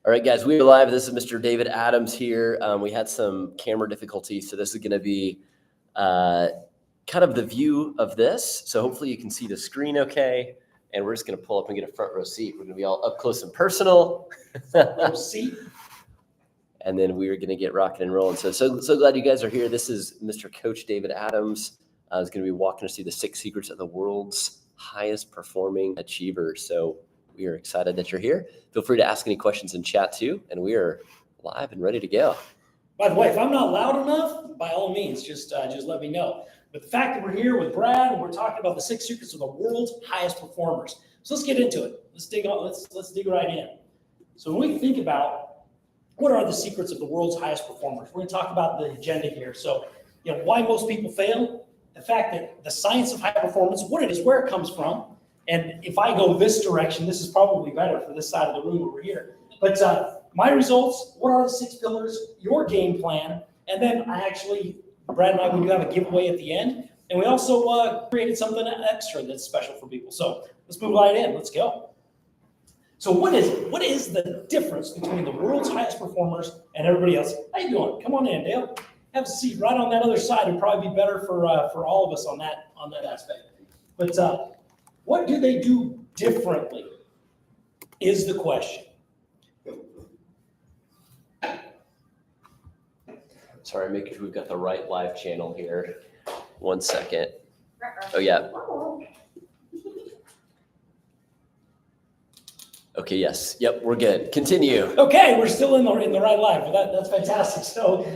All right, guys, we are live. This is Mr. David Adams here. We had some camera difficulties, so this is going to be kind of the view of this. So hopefully you can see the screen okay. And we're just going to pull up and get a front row seat. We're going to be all up close and personal. Seat. And then we're going to get rocking and rolling. So glad you guys are here. This is Mr. Coach David Adams. He's going to be walking us through the 6 secrets of the world's highest performing achievers. So we are excited that you're here. Feel free to ask any questions in chat too. And we are live and ready to go. By the way, if I'm not loud enough, by all means, just let me know. But the fact that we're here with Brad and we're talking about the 6 secrets of the world's highest performers. So let's get into it. Let's dig right in. So when we think about what are the secrets of the world's highest performers, we're going to talk about the agenda here. So, why most people fail, the fact that the science of high performance, what it is, where it comes from. And if I go this direction, this is probably better for this side of the room over here. But my results, what are the 6 pillars, your game plan, and then Brad and I, we do have a giveaway at the end. And we also created something extra that's special for people. So let's move right in. Let's go. So what is the difference between the world's highest performers and everybody else? How you doing? Come on in, Dale. Have a seat right on that other side. It'd probably be better for all of us on that aspect. But what do they do differently is the question. Sorry, making sure we've got the right live channel here. 1 second. Oh, yeah. Okay, yes. Yep, we're good. Continue. Okay, we're still in the right live. But that's fantastic. So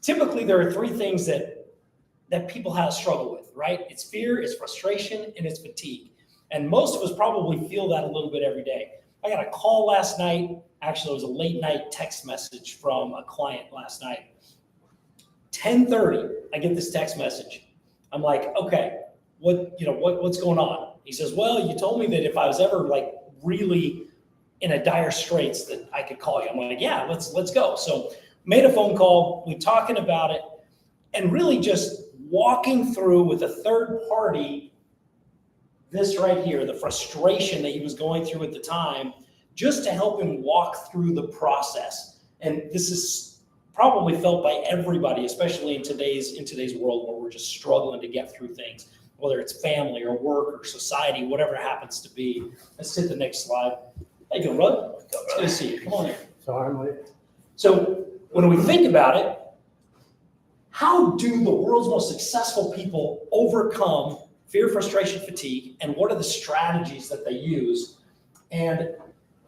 typically there are 3 things that people have struggle with, right? It's fear, it's frustration, and it's fatigue. And most of us probably feel that a little bit every day. I got a call last night. Actually, it was a late night text message from a client last night. 10:30, I get this text message. I'm like, okay, what's going on? He says, well, you told me that if I was ever really in a dire straits that I could call you. I'm like, yeah, let's go. So made a phone call, we talking about it, and really just walking through with a third party this right here, the frustration that he was going through at the time, just to help him walk through the process. And this is probably felt by everybody, especially in today's world where we're just struggling to get through things, whether it's family or work or society, whatever it happens to be. Let's hit the next slide. How you doing, brother? It's good to see you. Come on in. Sorry. So when we think about it, how do the world's most successful people overcome fear, frustration, fatigue, and what are the strategies that they use? And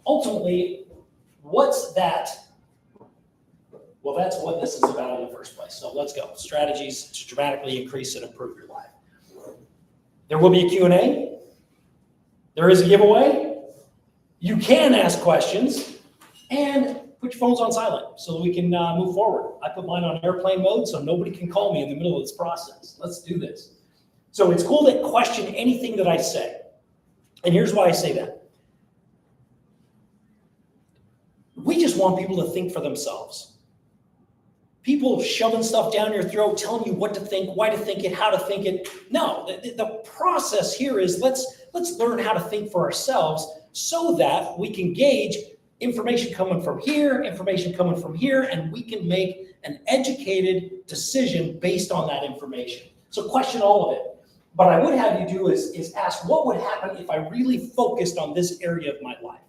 ultimately, what's that? Well, that's what this is about in the first place. So let's go. Strategies to dramatically increase and improve your life. There will be a Q&A. There is a giveaway. You can ask questions and put your phones on silent so that we can move forward. I put mine on airplane mode so nobody can call me in the middle of this process. Let's do this. So it's cool to question anything that I say. And here's why I say that. We just want people to think for themselves. People shoving stuff down your throat, telling you what to think, why to think it, how to think it. No, the process here is let's learn how to think for ourselves so that we can gauge information coming from here, information coming from here, and we can make an educated decision based on that information. So question all of it. What I would have you do is ask, what would happen if I really focused on this area of my life?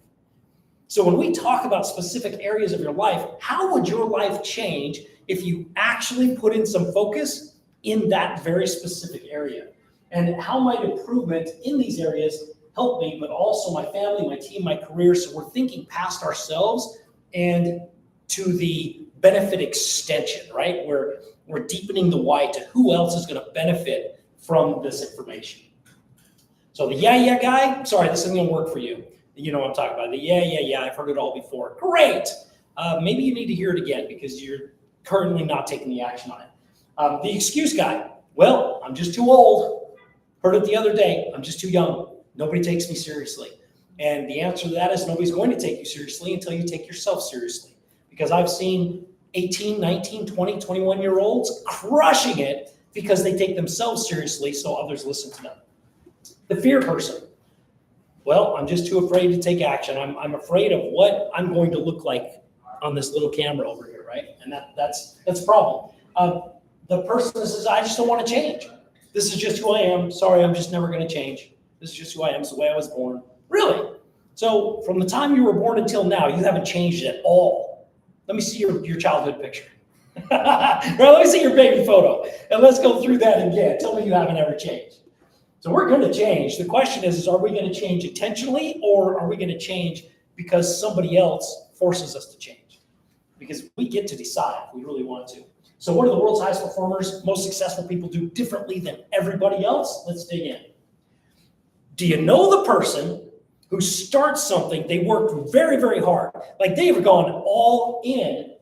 So when we talk about specific areas of your life, how would your life change if you actually put in some focus in that very specific area? And how might improvement in these areas help me, but also my family, my team, my career? So we're thinking past ourselves and to the benefit extension, right? We're deepening the why to who else is going to benefit from this information. So the yeah guy, sorry, this isn't going to work for you. You know what I'm talking about. The yeah, I've heard it all before. Great. Maybe you need to hear it again because you're currently not taking the action on it. The excuse guy, well, I'm just too old. Heard it the other day. I'm just too young. Nobody takes me seriously. And the answer to that is nobody's going to take you seriously until you take yourself seriously. Because I've seen 18, 19, 20, 21-year-olds crushing it because they take themselves seriously so others listen to them. The fear person. Well, I'm just too afraid to take action. I'm afraid of what I'm going to look like on this little camera over here, right? And that's a problem. The person says, I just don't want to change. This is just who I am. Sorry, I'm just never going to change. This is just who I am. It's the way I was born. Really? So from the time you were born until now, you haven't changed at all. Let me see your childhood picture. Well, let me see your baby photo. And let's go through that again. Tell me you haven't ever changed. So we're going to change. The question is are we going to change intentionally, or are we going to change because somebody else forces us to change? Because we get to decide if we really want to. So what do the world's highest performers, most successful people do differently than everybody else? Let's dig in. Do you know the person who starts something, they work very, very hard. Like they've gone all in.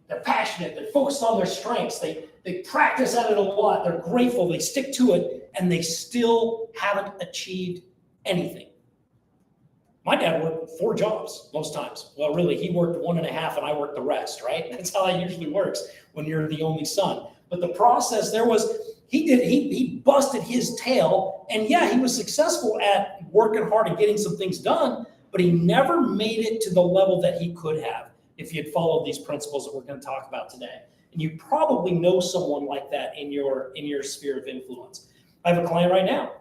They're passionate. They're focused on their strengths. They practice at it a lot. They're grateful. They stick to it, and they still haven't achieved anything. My dad worked 4 jobs most times. Well, really, he worked 1.5, and I worked the rest, right? That's how it usually works when you're the only son. But the process there was, he busted his tail, and yeah, he was successful at working hard and getting some things done, but he never made it to the level that he could have if he had followed these principles that we're going to talk about today. And you probably know someone like that in your sphere of influence. I have a client right now.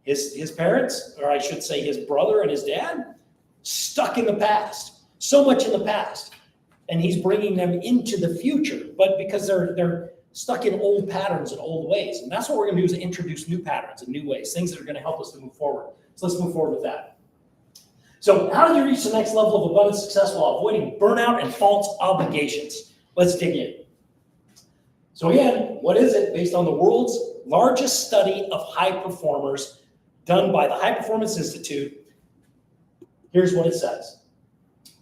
His parents, or I should say his brother and his dad, stuck in the past, so much in the past. And he's bringing them into the future, but because they're stuck in old patterns and old ways. And that's what we're going to do, is introduce new patterns and new ways, things that are going to help us to move forward. So let's move forward with that. So how do you reach the next level of abundant success while avoiding burnout and false obligations? Let's dig in. So again, what is it? Based on the world's largest study of high performers done by the High Performance Institute, here's what it says.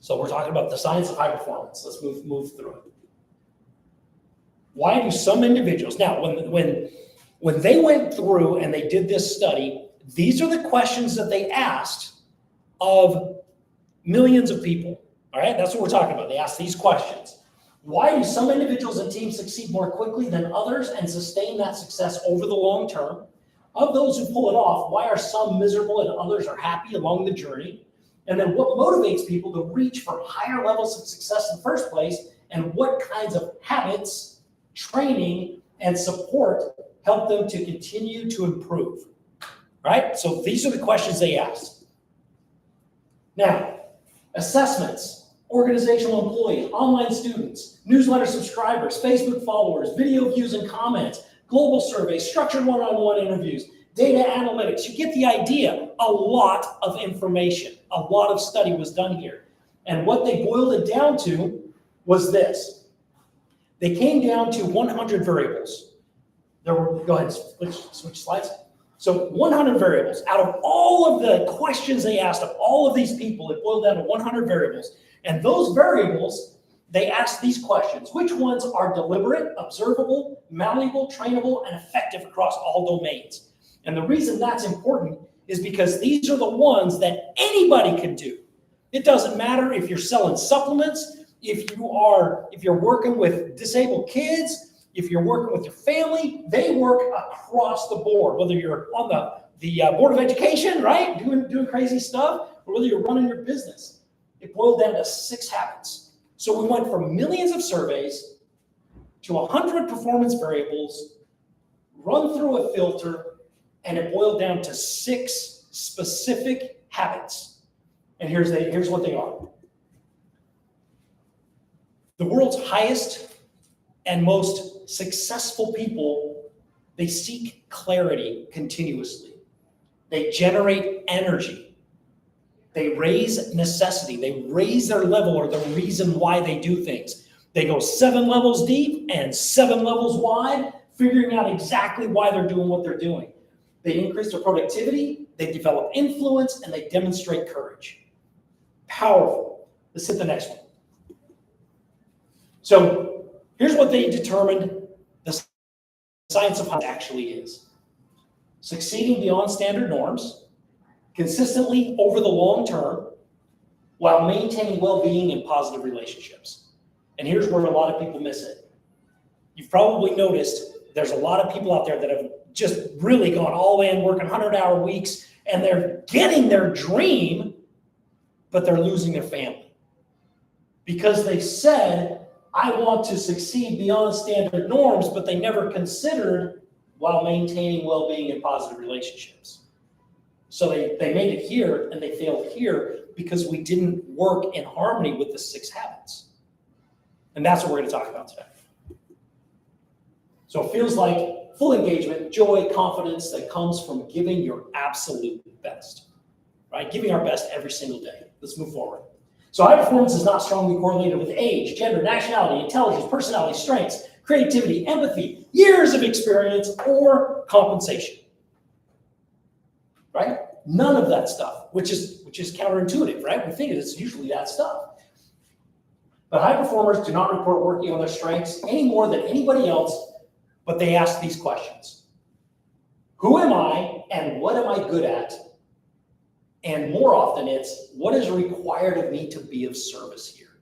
So we're talking about the science of high performance. Let's move through it. Why do some individuals, now when they went through and they did this study, these are the questions that they asked of millions of people. All right, that's what we're talking about. They asked these questions. Why do some individuals and teams succeed more quickly than others and sustain that success over the long term? Of those who pull it off, why are some miserable and others are happy along the journey? And then what motivates people to reach for higher levels of success in the first place? And what kinds of habits, training, and support help them to continue to improve? Right? So these are the questions they asked. Now, assessments, organizational employees, online students, newsletter subscribers, Facebook followers, video views and comments, global surveys, structured one-on-one interviews, data analytics. You get the idea. A lot of information, a lot of study was done here. And what they boiled it down to was this. They came down to 100 variables. Go ahead, switch slides. So 100 variables. Out of all of the questions they asked of all of these people, it boiled down to 100 variables. And those variables, they asked these questions. Which ones are deliberate, observable, malleable, trainable, and effective across all domains? And the reason that's important is because these are the ones that anybody can do. It doesn't matter if you're selling supplements, if you're working with disabled kids, if you're working with your family, they work across the board, whether you're on the Board of Education, right, doing crazy stuff, or whether you're running your business. It boiled down to 6 habits. So we went from millions of surveys to 100 performance variables, run through a filter, and it boiled down to 6 specific habits. And here's what they are. The world's highest and most successful people, they seek clarity continuously. They generate energy. They raise necessity. They raise their level or the reason why they do things. They go 7 levels deep and 7 levels wide, figuring out exactly why they're doing what they're doing. They increase their productivity, they develop influence, and they demonstrate courage. Powerful. Let's hit the next one. So here's what they determined the science of how it actually is. Succeeding beyond standard norms, consistently over the long term, while maintaining well-being and positive relationships. And here's where a lot of people miss it. You've probably noticed there's a lot of people out there that have just really gone all in, working 100-hour weeks, and they're getting their dream, but they're losing their family. Because they said, I want to succeed beyond standard norms, but they never considered while maintaining well-being and positive relationships. So they made it here and they failed here because we didn't work in harmony with the 6 habits. And that's what we're going to talk about today. So it feels like full engagement, joy, confidence that comes from giving your absolute best, right? Giving our best every single day. Let's move forward. So high performance is not strongly correlated with age, gender, nationality, intelligence, personality, strengths, creativity, empathy, years of experience, or compensation, right? None of that stuff, which is counterintuitive, right? We think it's usually that stuff. But high performers do not report working on their strengths any more than anybody else, but they ask these questions. Who am I and what am I good at? And more often it's, what is required of me to be of service here?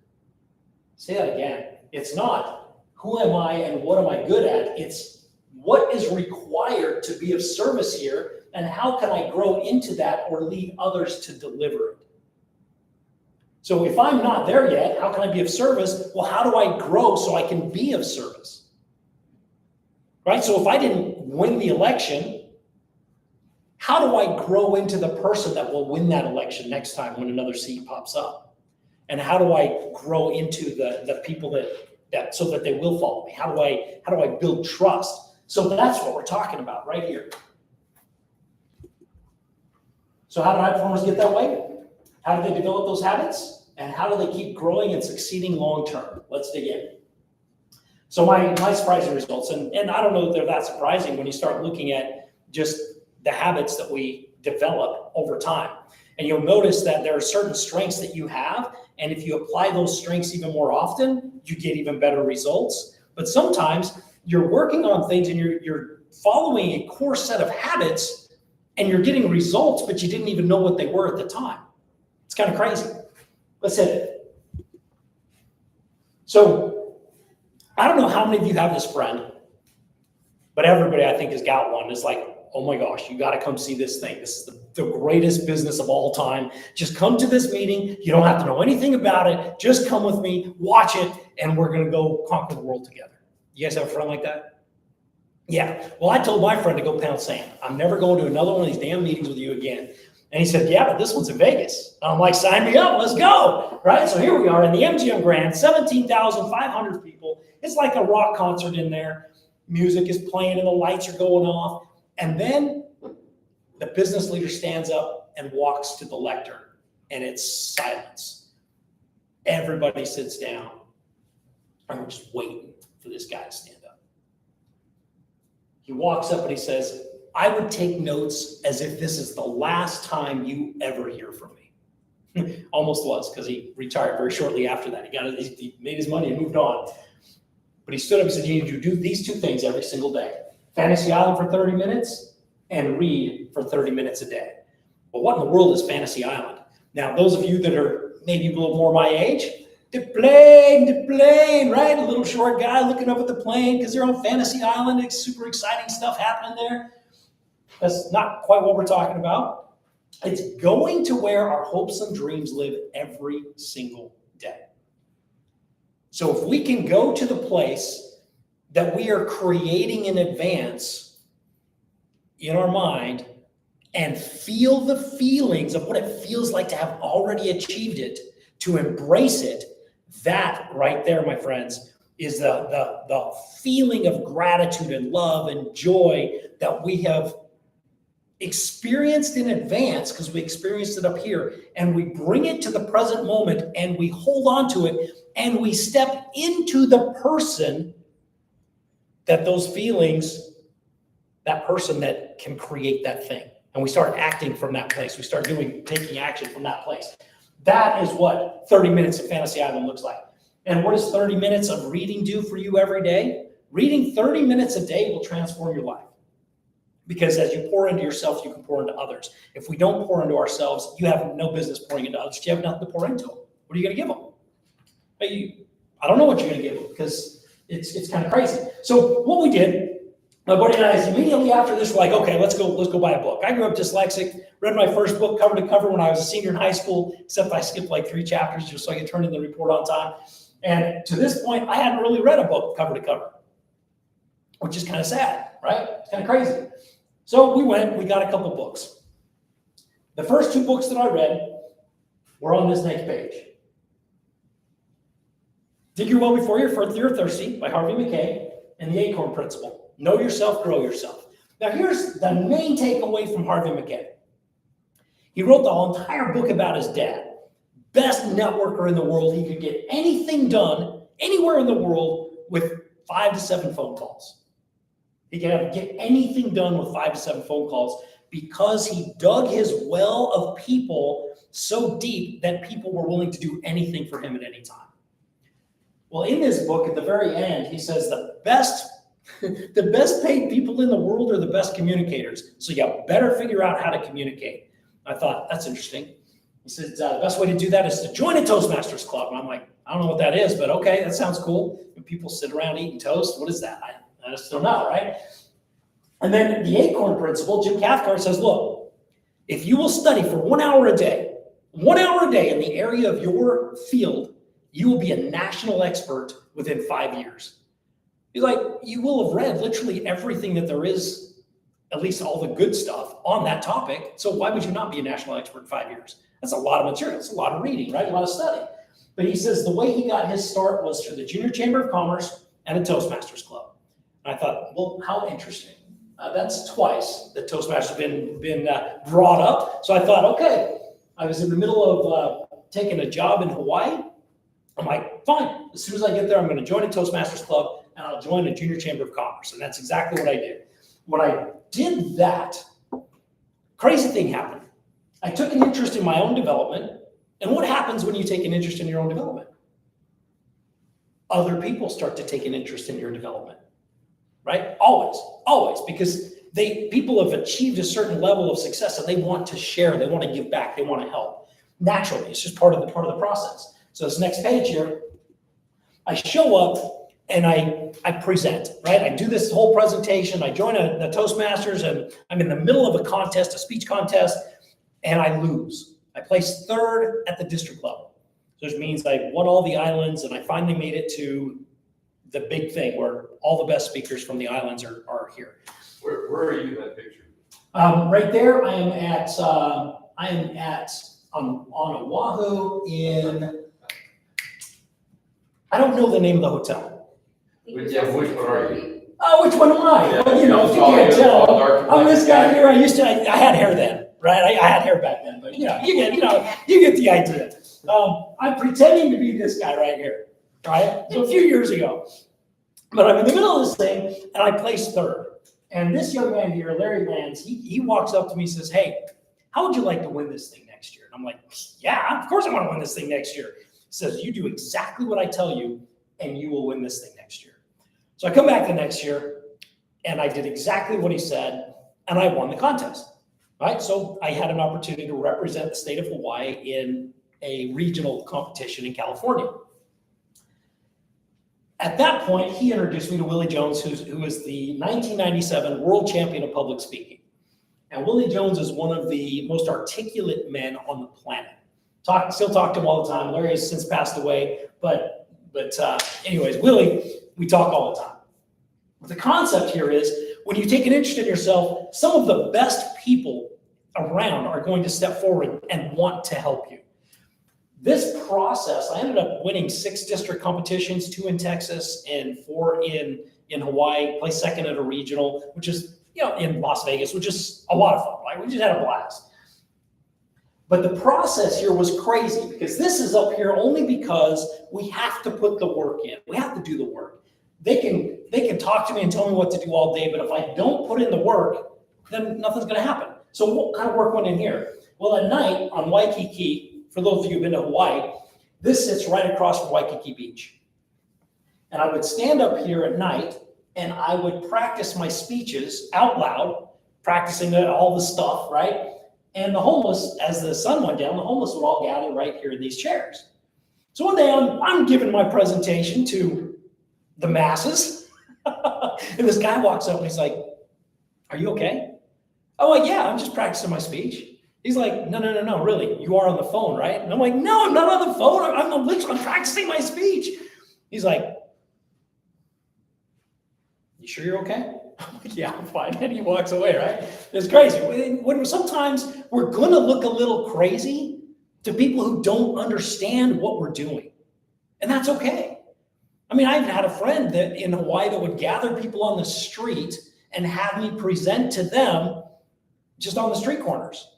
Say that again. It's not, who am I and what am I good at? It's, what is required to be of service here, and how can I grow into that or lead others to deliver it? So if I'm not there yet, how can I be of service? Well, how do I grow so I can be of service? Right? So if I didn't win the election, how do I grow into the person that will win that election next time when another seat pops up? And how do I grow into the people that so that they will follow me? How do I build trust? So that's what we're talking about right here. So how do high performers get that way? How do they develop those habits? And how do they keep growing and succeeding long term? Let's dig in. So my surprising results, and I don't know if they're that surprising when you start looking at just the habits that we develop over time. And you'll notice that there are certain strengths that you have, and if you apply those strengths even more often, you get even better results. But sometimes you're working on things and you're following a core set of habits and you're getting results, but you didn't even know what they were at the time. It's kind of crazy. Let's hit it. So I don't know how many of you have this friend, but everybody I think has got one. It's like, oh my gosh, you got to come see this thing. This is the greatest business of all time. Just come to this meeting. You don't have to know anything about it. Just come with me, watch it, and we're going to go conquer the world together. You guys have a friend like that? Yeah. Well, I told my friend to go pound sand. I'm never going to another one of these damn meetings with you again. And he said, yeah, but this one's in Vegas. And I'm like, sign me up. Let's go. Right? So here we are in the MGM Grand, 17,500 people. It's like a rock concert in there. Music is playing and the lights are going off. And then the business leader stands up and walks to the lectern, and it's silence. Everybody sits down, and we're just waiting for this guy to stand up. He walks up and he says, I would take notes as if this is the last time you ever hear from me. Almost was, because he retired very shortly after that. He made his money and moved on. But he stood up and said, you need to do these 2 things every single day. Fantasy Island for 30 minutes and read for 30 minutes a day. Well, what in the world is Fantasy Island? Now, those of you that are maybe a little more my age, the plane, right? A little short guy looking up at the plane because they're on Fantasy Island. It's super exciting stuff happening there. That's not quite what we're talking about. It's going to where our hopes and dreams live every single day. So if we can go to the place that we are creating in advance in our mind and feel the feelings of what it feels like to have already achieved it, to embrace it, that right there, my friends, is the feeling of gratitude and love and joy that we have experienced in advance because we experienced it up here, and we bring it to the present moment and we hold on to it and we step into the person that those feelings, that person that can create that thing. And we start acting from that place. We start taking action from that place. That is what 30 minutes of Fantasy Island looks like. And what does 30 minutes of reading do for you every day? Reading 30 minutes a day will transform your life. Because as you pour into yourself, you can pour into others. If we don't pour into ourselves, you have no business pouring into others. You have nothing to pour into them. What are you going to give them? I don't know what you're going to give them because it's kind of crazy. So what we did My buddy and I, immediately after this, were like, okay, let's go buy a book. I grew up dyslexic, read my first book cover to cover when I was a senior in high school, except I skipped like 3 chapters just so I could turn in the report on time. And to this point, I hadn't really read a book cover to cover, which is kind of sad, right? It's kind of crazy. So we got a couple books. The first 2 books that I read were on this next page. Dig Your Well Before You're Thirsty by Harvey Mackay and The Acorn Principle. Know yourself, grow yourself. Now here's the main takeaway from Harvey Mackay. He wrote the entire book about his dad. Best networker in the world. He could get anything done anywhere in the world with 5 to 7 phone calls. He could get anything done with 5 to 7 phone calls because he dug his well of people so deep that people were willing to do anything for him at any time. Well, in this book, at the very end, he says the best paid people in the world are the best communicators. So you better figure out how to communicate. I thought, that's interesting. He said, the best way to do that is to join a Toastmasters club. And I'm like, I don't know what that is, but okay, that sounds cool. When people sit around eating toast, what is that? I just don't know, right? And then the Acorn Principle, Jim Cathcart says, look, if you will study for 1 hour a day in the area of your field, you will be a national expert within 5 years. He's like, you will have read literally everything that there is, at least all the good stuff on that topic. So why would you not be a national expert in 5 years? That's a lot of material. It's a lot of reading, right? A lot of study. But he says the way he got his start was through the Junior Chamber of Commerce and the Toastmasters Club. And I thought, well, how interesting. That's twice that Toastmasters have been brought up. So I thought, okay, I was in the middle of taking a job in Hawaii. I'm like, fine. As soon as I get there, I'm going to join a Toastmasters Club and I'll join a Junior Chamber of Commerce. And that's exactly what I did. When I did that, crazy thing happened. I took an interest in my own development. And what happens when you take an interest in your own development? Other people start to take an interest in your development, right? Always, because people have achieved a certain level of success and they want to share, they want to give back, they want to help. Naturally, it's just part of the process. So this next page here, I show up and I present, right? I do this whole presentation. I join the Toastmasters and I'm in the middle of a contest, a speech contest, and I lose. I placed 3rd at the district level. So which means I won all the islands and I finally made it to the big thing where all the best speakers from the islands are here. Where are you in that picture? Right there, I am on Oahu in, I don't know the name of the hotel. Which one are you? Oh, which one am I? Yeah, well, if you can't tell, I'm this guy here. I had hair then, right? I had hair back then, but you get the idea. I'm pretending to be this guy right here, right? So a few years ago, but I'm in the middle of this thing and I placed 3rd. And this young man here, Larry Lands, he walks up to me and says, hey, how would you like to win this thing next year? And I'm like, yeah, of course I want to win this thing next year. He says, you do exactly what I tell you and you will win this thing next year. So I come back the next year and I did exactly what he said and I won the contest, right? So I had an opportunity to represent the state of Hawaii in a regional competition in California. At that point, he introduced me to Willie Jones, who is the 1997 world champion of public speaking. And Willie Jones is one of the most articulate men on the planet. Still talk to him all the time. Larry has since passed away, but anyways, Willie, we talk all the time. But the concept here is when you take an interest in yourself, some of the best people around are going to step forward and want to help you. This process, I ended up winning 6 district competitions, 2 in Texas and 4 in Hawaii, placed 2nd at a regional, which is, in Las Vegas, which is a lot of fun, right? We just had a blast. But the process here was crazy because this is up here only because we have to put the work in. We have to do the work. They can talk to me and tell me what to do all day, but if I don't put in the work, then nothing's going to happen. So what kind of work went in here? Well, at night on Waikiki, for those of you who've been to Hawaii, this sits right across from Waikiki Beach. And I would stand up here at night and I would practice my speeches out loud, practicing all the stuff, right? And the homeless, as the sun went down, the homeless would all gather right here in these chairs. So one day I'm giving my presentation to the masses, And this guy walks up and he's like, "Are you okay?" I'm like, "Yeah, I'm just practicing my speech." He's like, no, really, you are on the phone, right? And I'm like, "No, I'm not on the phone. I'm practicing my speech." He's like, "You sure you're okay?" I'm like, "Yeah, I'm fine." And he walks away, right? It's crazy. When sometimes we're going to look a little crazy to people who don't understand what we're doing. And that's okay. I mean, I've had a friend that in Hawaii that would gather people on the street and have me present to them just on the street corners.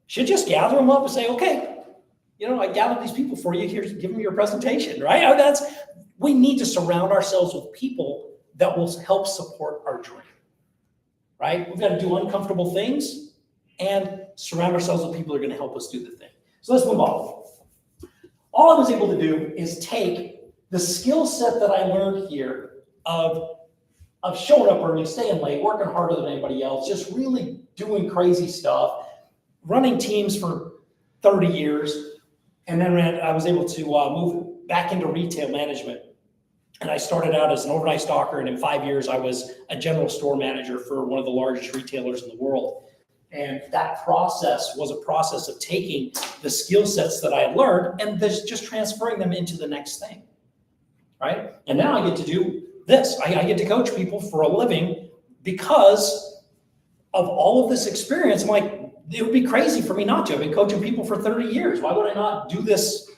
She'd just gather them up and say, "Okay, I gathered these people for you. Here's, give them your presentation," right? We need to surround ourselves with people that will help support our dream, right? We've got to do uncomfortable things and surround ourselves with people who are going to help us do the thing. So let's move on. All I was able to do is take the skill set that I learned here of showing up early, staying late, working harder than anybody else, just really doing crazy stuff, running teams for 30 years. And then I was able to move back into retail management. And I started out as an overnight stalker, and in 5 years, I was a general store manager for one of the largest retailers in the world. And that process was a process of taking the skill sets that I had learned and just transferring them into the next thing, right? And now I get to do this. I get to coach people for a living because of all of this experience. I'm like, it would be crazy for me not to. I've been coaching people for 30 years. Why would I not do this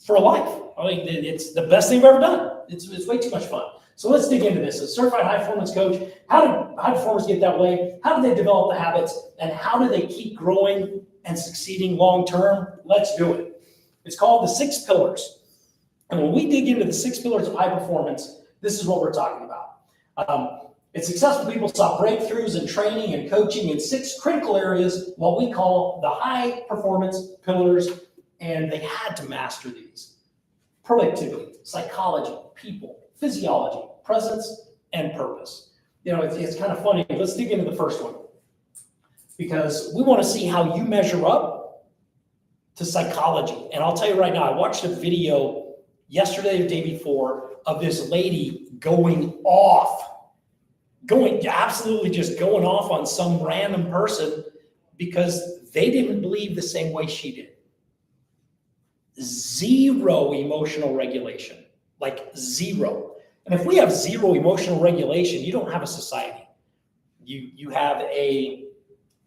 for a life? I mean, it's the best thing I've ever done. It's way too much fun. So let's dig into this. As a certified high performance coach, how do high performers get that way? How do they develop the habits? And how do they keep growing and succeeding long term? Let's do it. It's called the 6 pillars. And when we dig into the 6 pillars of high performance, this is what we're talking about. Successful people saw breakthroughs in training and coaching in 6 critical areas, what we call the high performance pillars, and they had to master these. Productivity, psychology, people, physiology, presence, and purpose. It's kind of funny. Let's dig into the first one, because we want to see how you measure up to psychology. And I'll tell you right now, I watched a video yesterday or the day before of this lady going absolutely just going off on some random person because they didn't believe the same way she did. 0 emotional regulation, like 0. And if we have 0 emotional regulation, you don't have a society. You have an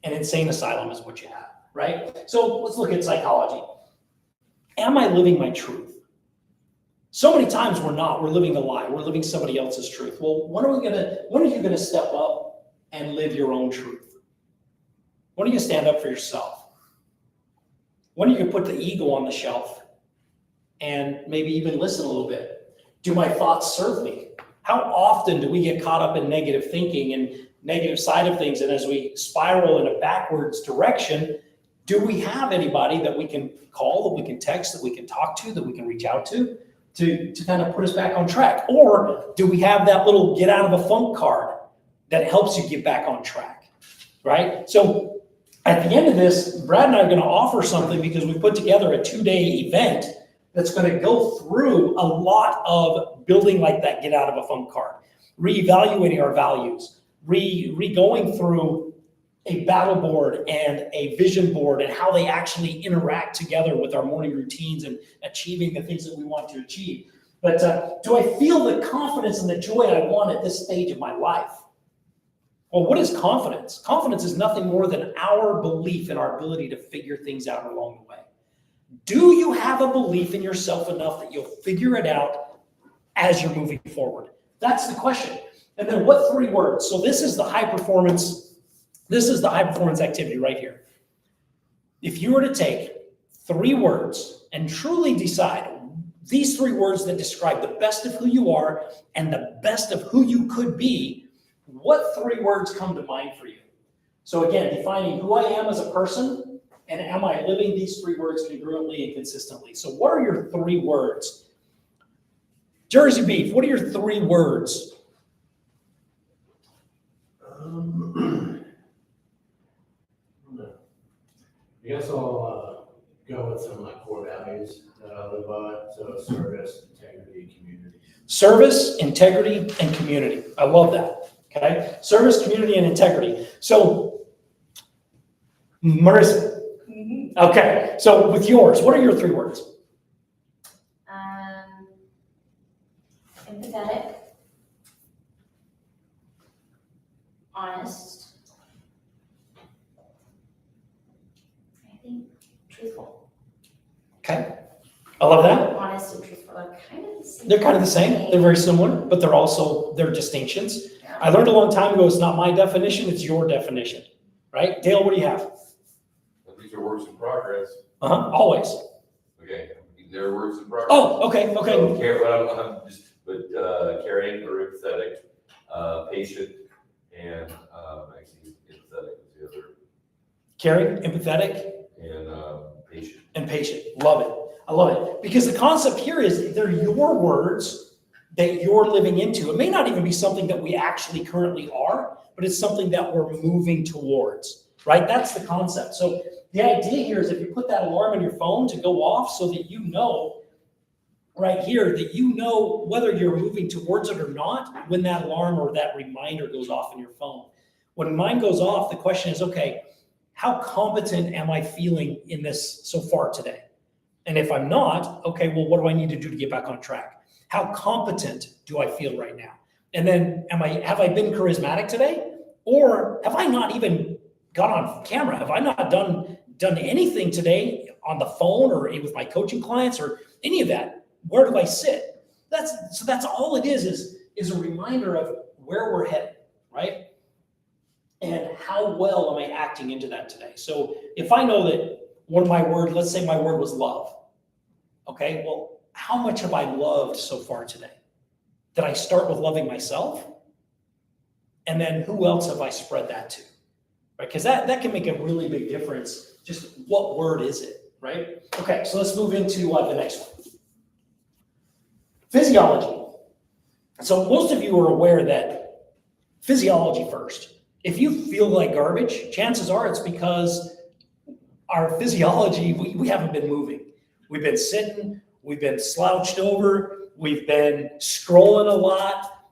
insane asylum is what you have, right? So let's look at psychology. Am I living my truth? So many times we're not. We're living a lie. We're living somebody else's truth. Well, when are you gonna step up and live your own truth? When are you gonna stand up for yourself? When are you gonna put the ego on the shelf and maybe even listen a little bit? Do my thoughts serve me? How often do we get caught up in negative thinking and negative side of things? And as we spiral in a backwards direction, do we have anybody that we can call, that we can text, that we can talk to, that we can reach out to kind of put us back on track? Or do we have that little get out of a funk card that helps you get back on track, right? So at the end of this, Brad and I are going to offer something because we put together a 2-day event that's going to go through a lot of building like that get out of a funk card, reevaluating our values, going through a battle board and a vision board and how they actually interact together with our morning routines and achieving the things that we want to achieve. But do I feel the confidence and the joy I want at this stage of my life? Well, what is confidence? Confidence is nothing more than our belief in our ability to figure things out along the way. Do you have a belief in yourself enough that you'll figure it out as you're moving forward? That's the question. And then what 3 words? So this is the high performance activity right here. If you were to take 3 words and truly decide these 3 words that describe the best of who you are and the best of who you could be, what 3 words come to mind for you? So again, defining who I am as a person, and am I living these 3 words congruently and consistently? So what are your 3 words? Jersey beef, what are your 3 words? I guess I'll go with some of my core values that I live by. So service, integrity, community. Service, integrity, and community. I love that. Okay. Service, community, and integrity. So, Marissa. Okay. So with yours, what are your 3 words? Empathetic, honest, I think truthful. Okay. I love that. Honest and truthful are kind of the same. They're kind of the same. They're very similar, but they're distinctions. Yeah. I learned a long time ago, it's not my definition, it's your definition. Right? Dale, what do you have? These are works in progress. Always. Okay, they're works in progress. Oh, okay. So, caring or empathetic, patient, and actually empathetic is the other, Caring, empathetic, and patient. and patient. Love it. I love it. Because the concept here is they're your words that you're living into. It may not even be something that we actually currently are, but it's something that we're moving towards, right? That's the concept. So the idea here is if you put that alarm on your phone to go off so that you know right here that you know whether you're moving towards it or not when that alarm or that reminder goes off in your phone. When mine goes off, the question is, okay, how competent am I feeling in this so far today? And if I'm not, okay, well, what do I need to do to get back on track? How competent do I feel right now? And then have I been charismatic today? Or have I not even got on camera? Have I not done anything today on the phone or with my coaching clients or any of that? Where do I sit? That's all it is a reminder of where we're headed, right? And how well am I acting into that today? So if I know that one of my words, let's say my word was love. Okay, well, how much have I loved so far today? Did I start with loving myself? And then who else have I spread that to? Right? Because that can make a really big difference. Just what word is it, right? Okay, so let's move into the next one. Physiology. So most of you are aware that physiology first. If you feel like garbage, chances are it's because our physiology, we haven't been moving. We've been sitting, we've been slouched over, we've been scrolling a lot.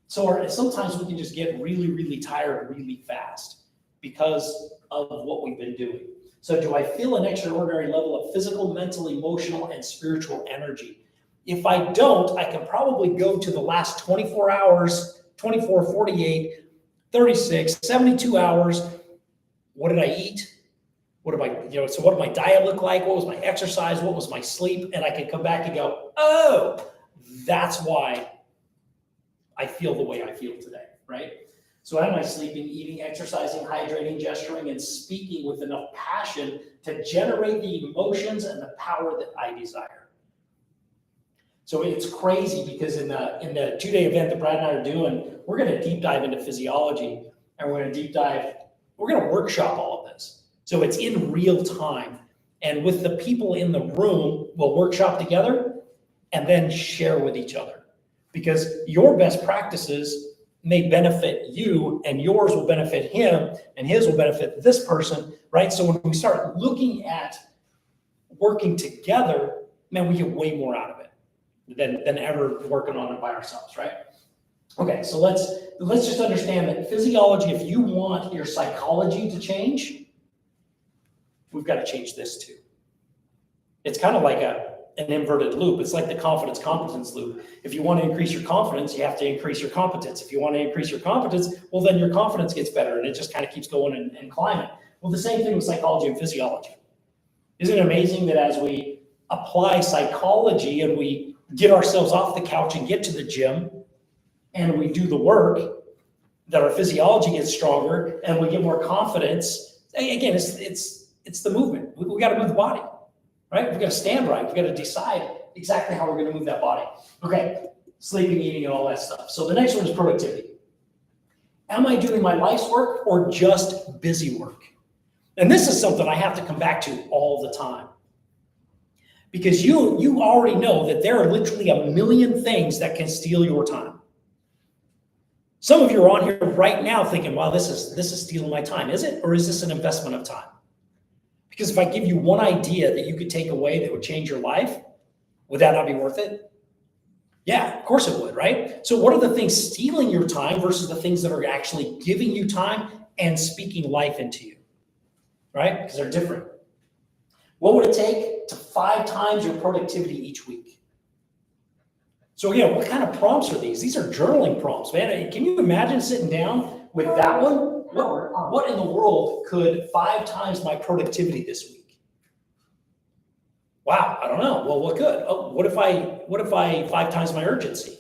So sometimes we can just get really, really tired really fast because of what we've been doing. So do I feel an extraordinary level of physical, mental, emotional, and spiritual energy? If I don't, I can probably go to the last 24 hours, 24, 48, 36, 72 hours. What did I eat? What did my diet look like? What was my exercise? What was my sleep? And I can come back and go, oh, that's why I feel the way I feel today, right? So am I sleeping, eating, exercising, hydrating, gesturing, and speaking with enough passion to generate the emotions and the power that I desire? So it's crazy because in the 2-day event that Brad and I are doing, we're going to deep dive into physiology, and we're going to workshop all of this. So it's in real time. And with the people in the room, we'll workshop together and then share with each other. Because your best practices may benefit you, and yours will benefit him, and his will benefit this person, right? So when we start looking at working together, man, we get way more out of it than ever working on it by ourselves, right? Okay, so let's just understand that physiology, if you want your psychology to change, we've got to change this too. It's kind of like an inverted loop. It's like the confidence-competence loop. If you want to increase your confidence, you have to increase your competence. If you want to increase your competence, well, then your confidence gets better, and it just kind of keeps going and climbing. Well, the same thing with psychology and physiology. Isn't it amazing that as we apply psychology and we get ourselves off the couch and get to the gym and we do the work, that our physiology gets stronger and we get more confidence? Again, it's the movement. We got to move the body, right? We got to stand right. We got to decide exactly how we're going to move that body. Okay, sleeping, eating, and all that stuff. So the next one is productivity. Am I doing my life's work or just busy work? And this is something I have to come back to all the time. Because you already know that there are literally a million things that can steal your time. Some of you are on here right now thinking, wow, this is stealing my time. Is it? Or is this an investment of time? Because if I give you one idea that you could take away that would change your life, would that not be worth it? Yeah, of course it would, right? So what are the things stealing your time versus the things that are actually giving you time and speaking life into you, right? Because they're different. What would it take to 5 times your productivity each week? So again, what kind of prompts are these? These are journaling prompts, man. Can you imagine sitting down with that one? What in the world could 5 times my productivity this week? Wow, I don't know. Well, what could? Oh, what if I 5 times my urgency?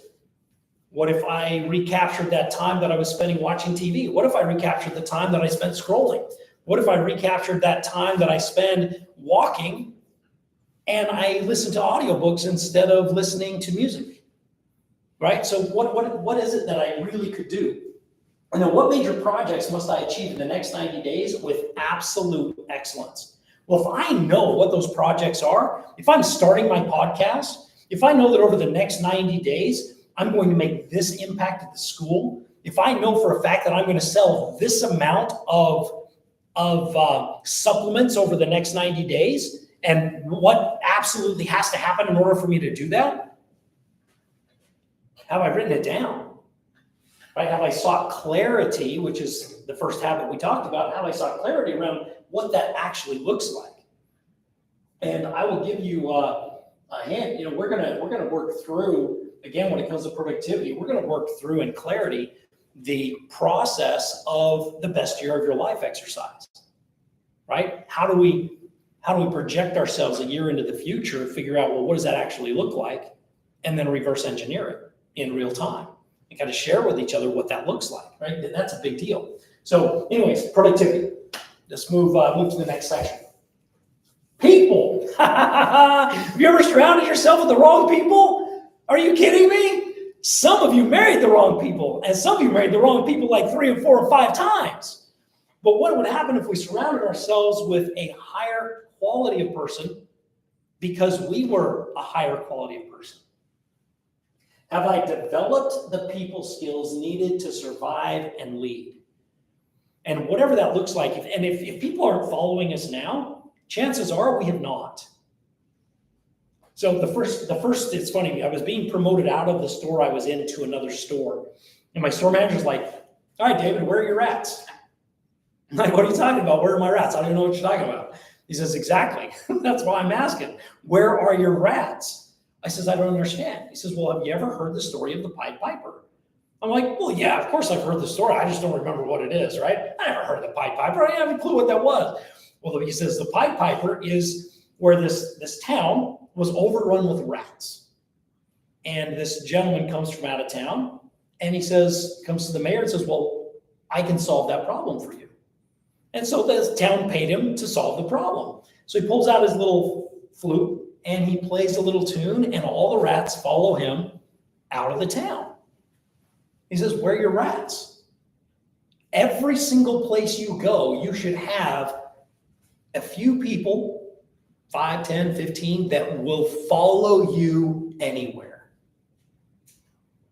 What if I recaptured that time that I was spending watching TV? What if I recaptured the time that I spent scrolling? What if I recaptured that time that I spend walking and I listen to audiobooks instead of listening to music? Right? So what is it that I really could do? And then what major projects must I achieve in the next 90 days with absolute excellence? Well, if I know what those projects are, if I'm starting my podcast, if I know that over the next 90 days, I'm going to make this impact at the school, if I know for a fact that I'm going to sell this amount of supplements over the next 90 days, and what absolutely has to happen in order for me to do that, have I written it down? Right? Have I sought clarity, which is the first habit we talked about? Have I sought clarity around what that actually looks like? And I will give you a hint. You know, we're gonna work through, again, when it comes to productivity, we're gonna work through in clarity the process of the best year of your life exercise. Right? How do we project ourselves a year into the future and figure out, well, what does that actually look like? And then reverse engineer it in real time and kind of share with each other what that looks like, right? That's a big deal. So anyways, productivity. Let's move to the next section. People. Have you ever surrounded yourself with the wrong people? Are you kidding me? Some of you married the wrong people, and some of you married the wrong people like 3 or 4 or 5 times. But what would happen if we surrounded ourselves with a higher quality of person because we were a higher quality of person? Have I developed the people skills needed to survive and lead? And whatever that looks like, if people aren't following us now, chances are we have not. So the first, it's funny, I was being promoted out of the store I was in to another store. And my store manager's like, all right, David, where are your rats? I'm like, what are you talking about? Where are my rats? I don't even know what you're talking about. He says, exactly. That's why I'm asking. Where are your rats? I says, I don't understand. He says, well, have you ever heard the story of the Pied Piper? I'm like, well, yeah, of course I've heard the story. I just don't remember what it is, right? I never heard of the Pied Piper. I didn't have a clue what that was. Well, he says the Pied Piper is where this town was overrun with rats. And this gentleman comes from out of town and he comes to the mayor and says, well, I can solve that problem for you. And so the town paid him to solve the problem. So he pulls out his little flute and he plays a little tune and all the rats follow him out of the town. He says, where are your rats? Every single place you go, you should have a few people, 5, 10, 15, that will follow you anywhere.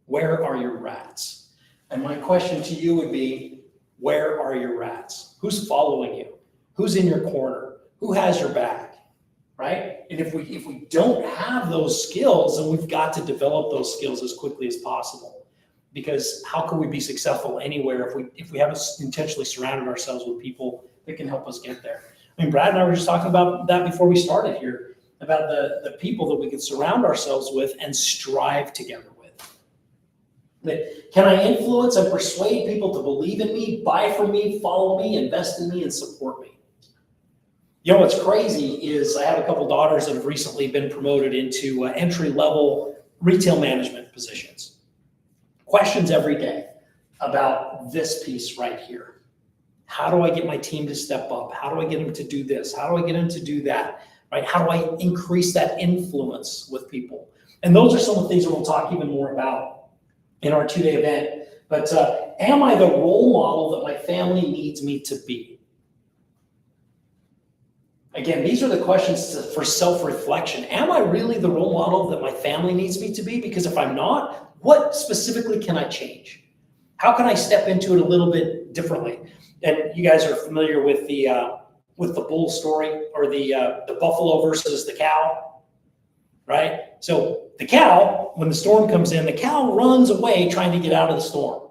Where are your rats? And my question to you would be, where are your rats? Who's following you? Who's in your corner? Who has your back? Right? And if we don't have those skills, then we've got to develop those skills as quickly as possible. Because how can we be successful anywhere if we haven't intentionally surrounded ourselves with people that can help us get there? I mean, Brad and I were just talking about that before we started here, about the people that we can surround ourselves with and strive together with. Can I influence and persuade people to believe in me, buy from me, follow me, invest in me, and support me? You know, what's crazy is I have a couple daughters that have recently been promoted into entry-level retail management positions. Questions every day about this piece right here. How do I get my team to step up? How do I get them to do this? How do I get them to do that? Right? How do I increase that influence with people? And those are some of the things that we'll talk even more about in our 2-day event. But am I the role model that my family needs me to be? Again, these are the questions for self-reflection. Am I really the role model that my family needs me to be? Because if I'm not, what specifically can I change? How can I step into it a little bit differently? And you guys are familiar with the with the bull story, or the buffalo versus the cow, right? So the cow, when the storm comes in, the cow runs away trying to get out of the storm.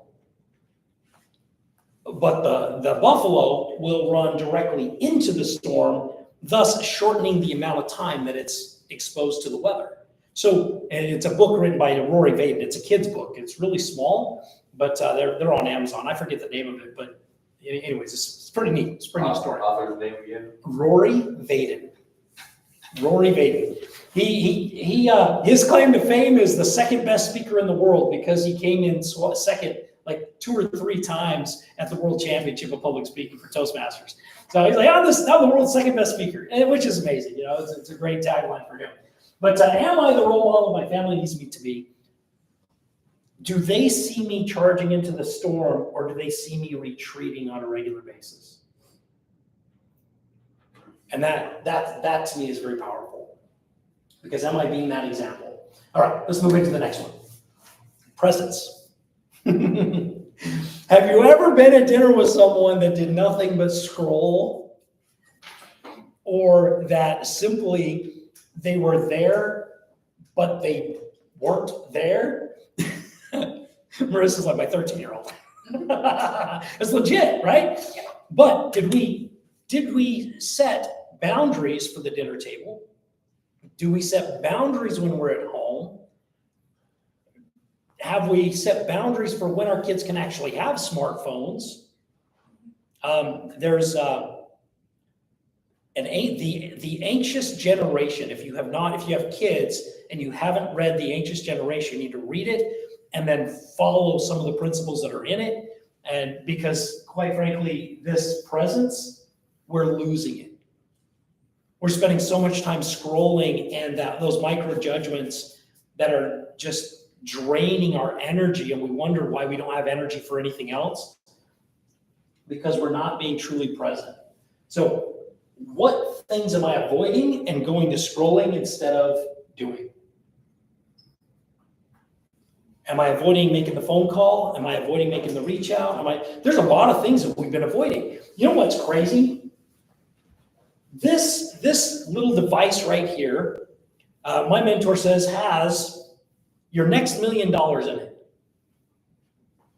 But the buffalo will run directly into the storm, thus shortening the amount of time that it's exposed to the weather. So, and it's a book written by Rory Vaden. It's a kid's book. It's really small, but they're on Amazon. I forget the name of it, but anyways, it's pretty neat. It's a pretty neat story. Author's name again? Rory Vaden. Rory Vaden. His claim to fame is the second best speaker in the world because he came in second like 2 or 3 times at the World Championship of Public Speaking for Toastmasters. So he's like, I'm the world's second best speaker, which is amazing. You know, it's a great tagline for him. But am I the role model my family needs me to be? Do they see me charging into the storm, or do they see me retreating on a regular basis? And that to me is very powerful, because am I being that example? All right, let's move into the next one. Presence. Have you ever been at dinner with someone that did nothing but scroll, or that simply they were there, but they weren't there? Marissa's like my 13-year-old. It's legit, right? But did we set boundaries for the dinner table? Do we set boundaries when we're at home? Have we set boundaries for when our kids can actually have smartphones? There's the anxious generation. If you have kids and you haven't read The Anxious Generation, you need to read it and then follow some of the principles that are in it. And because quite frankly, this presence, we're losing it. We're spending so much time scrolling, and those micro judgments that are just draining our energy, and we wonder why we don't have energy for anything else, because we're not being truly present. So what things am I avoiding and going to scrolling instead of doing? Am I avoiding making the phone call? Am I avoiding making the reach out? There's a lot of things that we've been avoiding. You know what's crazy? This little device right here, my mentor says, has your next $1 million in it.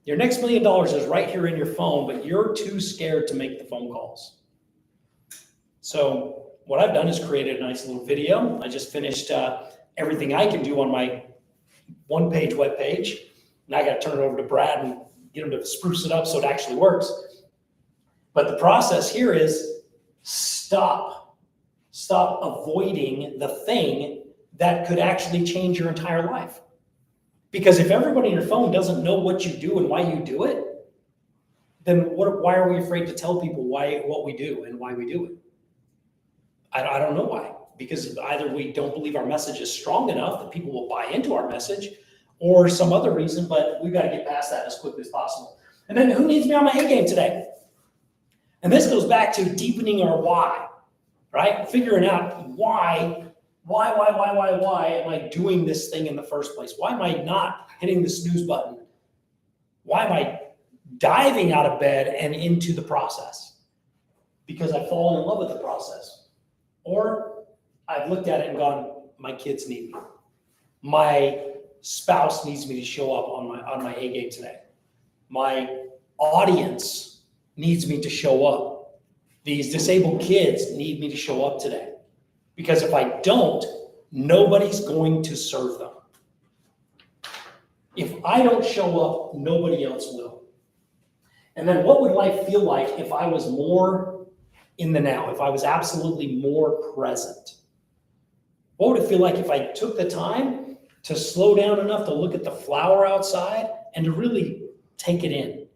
Your next $1 million is right here in your phone, but you're too scared to make the phone calls. So what I've done is created a nice little video. I just finished everything I can do on my one-page web page, and I got to turn it over to Brad and get him to spruce it up so it actually works. But the process here is stop avoiding the thing that could actually change your entire life. Because if everybody on your phone doesn't know what you do and why you do it, then why are we afraid to tell people what we do and why we do it? I don't know why. Because either we don't believe our message is strong enough that people will buy into our message, or some other reason, but we've got to get past that as quickly as possible. And then who needs me on my A game today? And this goes back to deepening our why, right? Figuring out why am I doing this thing in the first place? Why am I not hitting the snooze button? Why am I diving out of bed and into the process? Because I've fallen in love with the process. Or I've looked at it and gone, my kids need me. My spouse needs me to show up on my A game today. My audience needs me to show up. These disabled kids need me to show up today. Because if I don't, nobody's going to serve them. If I don't show up, nobody else will. And then what would life feel like if I was more in the now, if I was absolutely more present? What would it feel like if I took the time to slow down enough to look at the flower outside and to really take it in,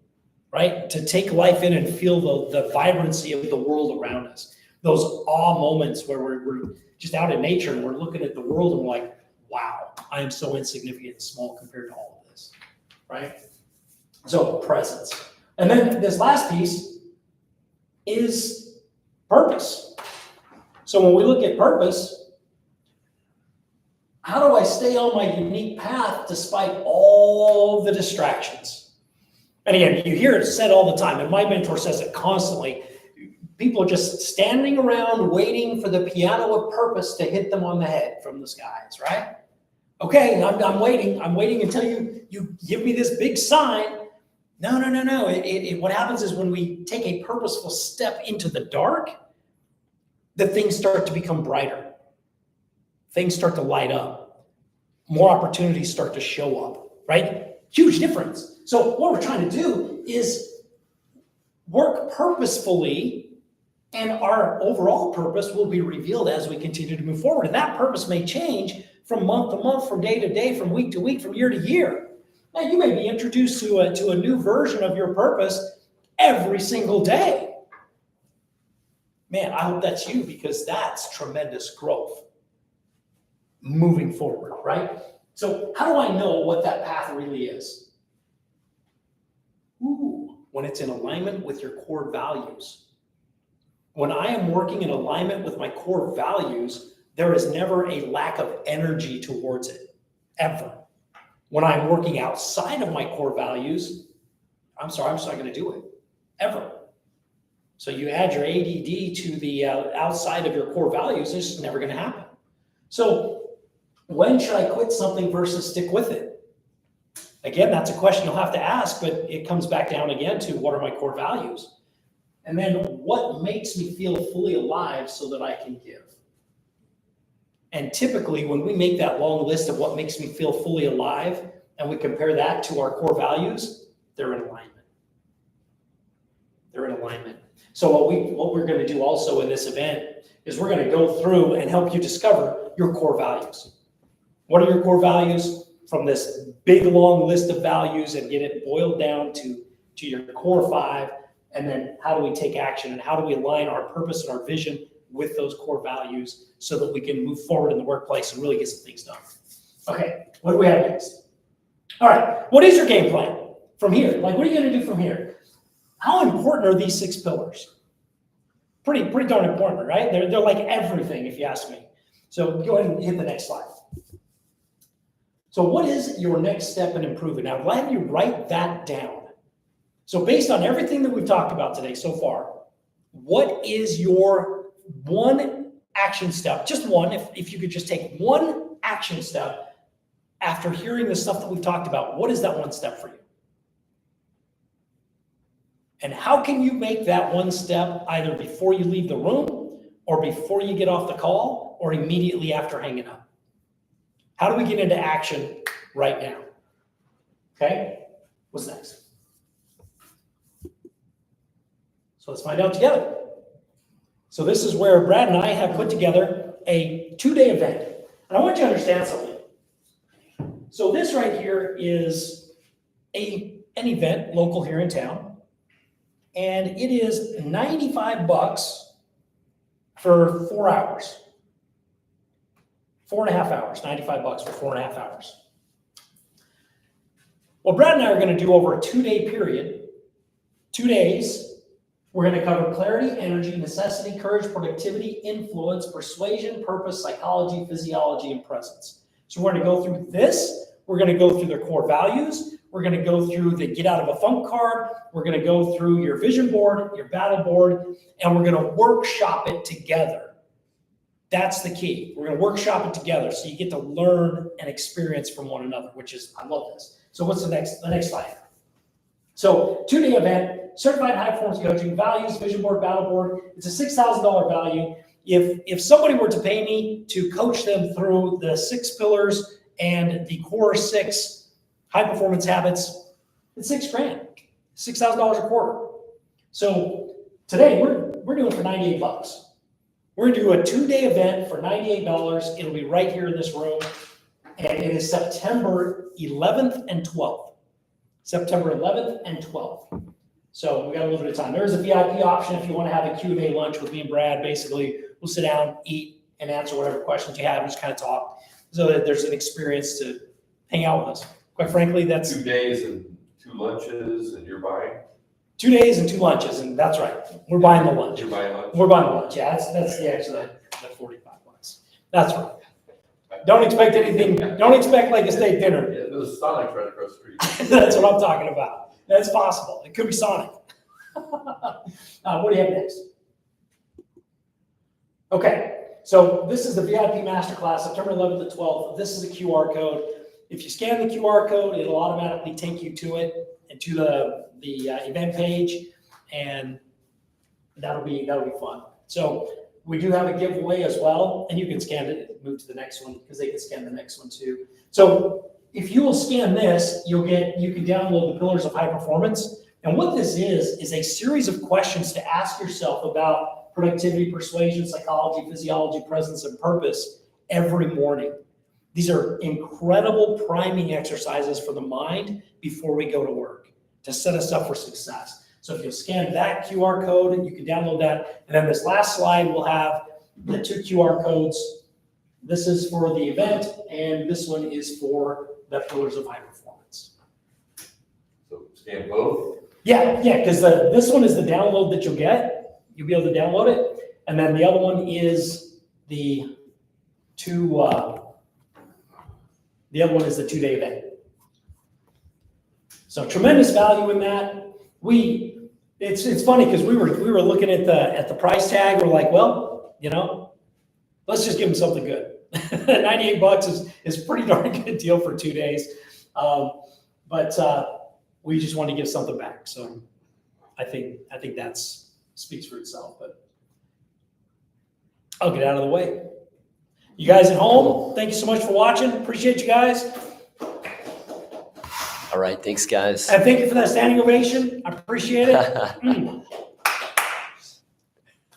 right? To take life in and feel the vibrancy of the world around us. Those awe moments where we're just out in nature and we're looking at the world and we're like, wow, I am so insignificant and small compared to all of this, right? So presence. And then this last piece is purpose. So when we look at purpose, how do I stay on my unique path despite all the distractions? And again, you hear it said all the time, and my mentor says it constantly. people are just standing around waiting for the piano of purpose to hit them on the head from the skies, right? Okay, I'm waiting. I'm waiting until you give me this big sign. No. What happens is when we take a purposeful step into the dark, the things start to become brighter. Things start to light up. More opportunities start to show up, right? Huge difference. So what we're trying to do is work purposefully, and our overall purpose will be revealed as we continue to move forward. And that purpose may change from month to month, from day to day, from week to week, from year to year. Now, you may be introduced to a new version of your purpose every single day. Man, I hope that's you, because that's tremendous growth moving forward, right? So how do I know what that path really is? When it's in alignment with your core values. When I am working in alignment with my core values, there is never a lack of energy towards it, ever. When I'm working outside of my core values, I'm just not going to do it, ever. So you add your ADD to the outside of your core values, it's just never going to happen. So when should I quit something versus stick with it? Again, that's a question you'll have to ask, but it comes back down again to what are my core values? And then what makes me feel fully alive so that I can give? And typically, when we make that long list of what makes me feel fully alive, and we compare that to our core values, they're in alignment. They're in alignment. So what we're going to do also in this event is we're going to go through and help you discover your core values. What are your core values? From this big long list of values, and get it boiled down to your core 5. And then how do we take action, and how do we align our purpose and our vision with those core values so that we can move forward in the workplace and really get some things done. Okay, what do we have next? All right, what is your game plan from here? Like, what are you going to do from here? How important are these 6 pillars? Pretty darn important, right? They're like everything, if you ask me. So go ahead and hit the next slide. So what is your next step in improving? Now, I'd have you write that down. So based on everything that we've talked about today so far, what is your one action step? Just one, if you could just take one action step after hearing the stuff that we've talked about, what is that one step for you? And how can you make that one step either before you leave the room, or before you get off the call, or immediately after hanging up? How do we get into action right now? Okay, what's next? So let's find out together. So this is where Brad and I have put together a 2-day event. And I want you to understand something. So this right here is an event local here in town. And it is $95 for 4 hours. 4.5 hours, $95 for 4.5 hours. Well, Brad and I are going to do over a 2-day period, 2 days. We're going to cover clarity, energy, necessity, courage, productivity, influence, persuasion, purpose, psychology, physiology, and presence. So we're going to go through this. We're going to go through their core values. We're going to go through the get out of a funk card. We're going to go through your vision board, your battle board, and we're going to workshop it together. That's the key. We're going to workshop it together so you get to learn and experience from one another, which is, I love this. So what's the next slide? So 2-day event, certified high performance coaching, values, vision board, battle board. It's a $6,000 value. If somebody were to pay me to coach them through the 6 pillars and the core 6 high performance habits, it's $6,000, $6,000 a quarter. So today we're doing it for $98. We're going to do a 2-day event for $98. It'll be right here in this room. And it is September 11th and 12th. September 11th and 12th. So we got a little bit of time. There's a VIP option if you want to have a Q&A lunch with me and Brad. Basically, we'll sit down, eat, and answer whatever questions you have and just kind of talk so that there's an experience to hang out with us. Quite frankly, that's 2 days and 2 lunches, and you're buying? 2 days and 2 lunches, and that's right. We're buying the lunch. You're buying lunch? We're buying the lunch. Yeah, that's the actually that $45. That's right. Don't expect anything. Don't expect like a steak dinner. Yeah, there's Sonic right across the street. That's what I'm talking about. That's possible. It could be Sonic. What do you have next? Okay, so this is the VIP Masterclass, September 11th to 12th. This is a QR code. If you scan the QR code, it'll automatically take you to it and to the event page, and that'll be fun. So we do have a giveaway as well, and you can scan it, move to the next one because they can scan the next one too. So if you will scan this, you can download the Pillars of High Performance. And what this is a series of questions to ask yourself about productivity, persuasion, psychology, physiology, presence, and purpose every morning. These are incredible priming exercises for the mind before we go to work to set us up for success. So if you'll scan that QR code, you can download that. And then this last slide will have the 2 QR codes. This is for the event, and this one is for the Pillars of High Performance. So scan both. Yeah, because this one is the download that you'll get. You'll be able to download it. And then the other one is the 2-day event. So tremendous value in that. It's funny because we were looking at the price tag. We're like, well, let's just give them something good. $98 is a pretty darn good deal for 2 days. But we just want to give something back. So I think that speaks for itself. But I'll get out of the way. You guys at home, thank you so much for watching. Appreciate you guys. All right. Thanks, guys. And thank you for that standing ovation. I appreciate it.